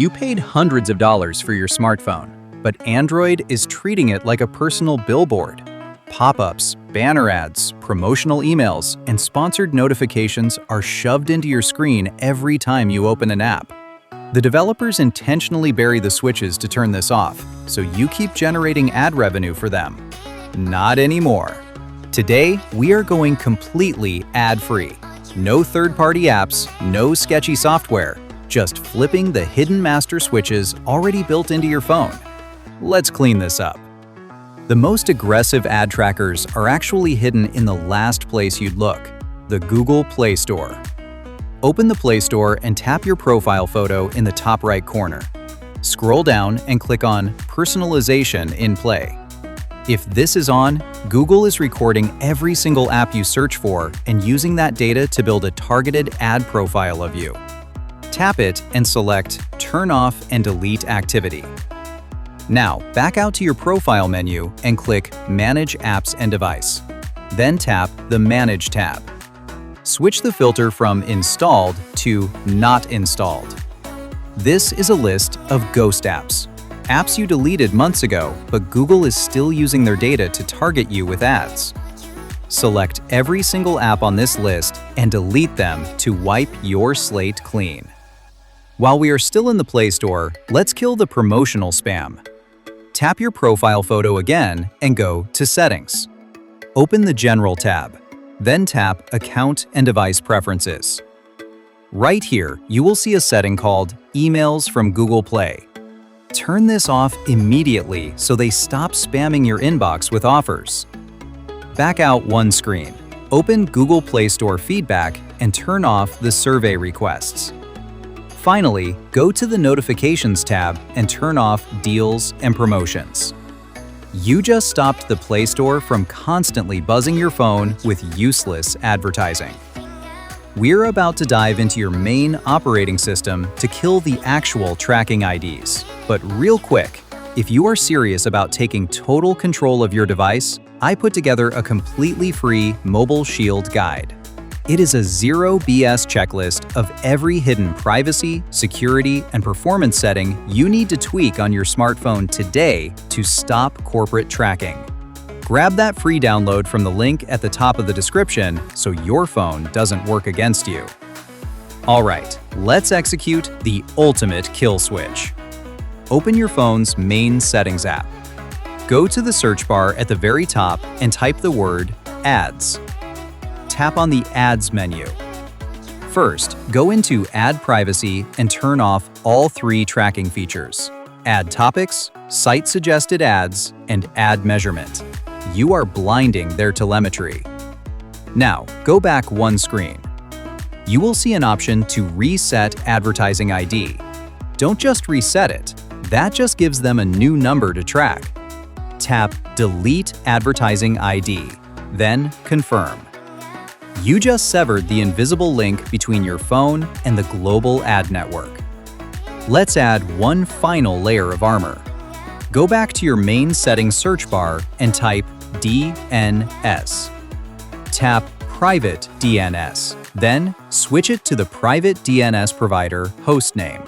You paid hundreds of dollars for your smartphone, but Android is treating it like a personal billboard. Pop-ups, banner ads, promotional emails, and sponsored notifications are shoved into your screen every time you open an app. The developers intentionally bury the switches to turn this off, so you keep generating ad revenue for them. Not anymore. Today, we are going completely ad-free. No third-party apps, no sketchy software, just flipping the hidden master switches already built into your phone. Let's clean this up. The most aggressive ad trackers are actually hidden in the last place you'd look, the Google Play Store. Open the Play Store and tap your profile photo in the top right corner. Scroll down and click on Personalization in Play. If this is on, Google is recording every single app you search for and using that data to build a targeted ad profile of you. Tap it and select Turn Off and Delete Activity. Now, back out to your profile menu and click Manage Apps and Device. Then tap the Manage tab. Switch the filter from Installed to Not Installed. This is a list of ghost apps. Apps you deleted months ago, but Google is still using their data to target you with ads. Select every single app on this list and delete them to wipe your slate clean. While we are still in the Play Store, let's kill the promotional spam. Tap your profile photo again and go to Settings. Open the General tab, then tap Account and Device Preferences. Right here, you will see a setting called Emails from Google Play. Turn this off immediately so they stop spamming your inbox with offers. Back out one screen. Open Google Play Store Feedback and turn off the survey requests. Finally, go to the Notifications tab and turn off Deals and Promotions. You just stopped the Play Store from constantly buzzing your phone with useless advertising. We're about to dive into your main operating system to kill the actual tracking IDs. But real quick, if you are serious about taking total control of your device, I put together a completely free Mobile Shield guide. It is a zero BS checklist of every hidden privacy, security, and performance setting you need to tweak on your smartphone today to stop corporate tracking. Grab that free download from the link at the top of the description so your phone doesn't work against you. All right, let's execute the ultimate kill switch. Open your phone's main Settings app. Go to the search bar at the very top and type the word Ads. Tap on the Ads menu. First, go into Ad Privacy and turn off all three tracking features: Ad Topics, Site Suggested Ads, and Ad Measurement. You are blinding their telemetry. Now, go back one screen. You will see an option to reset advertising ID. Don't just reset it. That just gives them a new number to track. Tap Delete Advertising ID, then Confirm. You just severed the invisible link between your phone and the global ad network. Let's add one final layer of armor. Go back to your main settings search bar and type DNS. Tap Private DNS, then switch it to the private DNS provider hostname.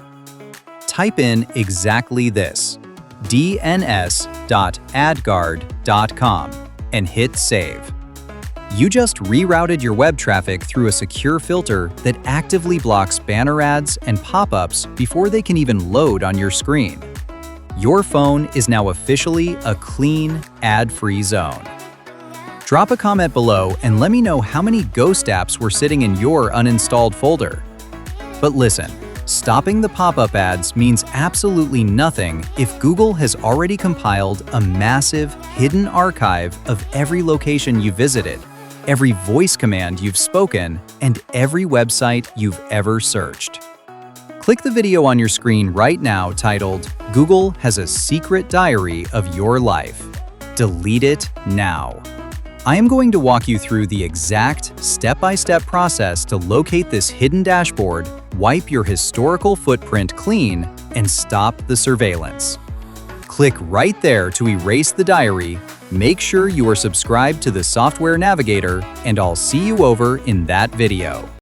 Type in exactly this, dns.adguard.com, and hit Save. You just rerouted your web traffic through a secure filter that actively blocks banner ads and pop-ups before they can even load on your screen. Your phone is now officially a clean, ad-free zone. Drop a comment below and let me know how many ghost apps were sitting in your uninstalled folder. But listen, stopping the pop-up ads means absolutely nothing if Google has already compiled a massive, hidden archive of every location you visited, every voice command you've spoken, and every website you've ever searched. Click the video on your screen right now titled "Google has a secret diary of your life." Delete it now. I am going to walk you through the exact step-by-step process to locate this hidden dashboard, wipe your historical footprint clean, and stop the surveillance. Click right there to erase the diary. Make sure you are subscribed to the Software Navigator, and I'll see you over in that video.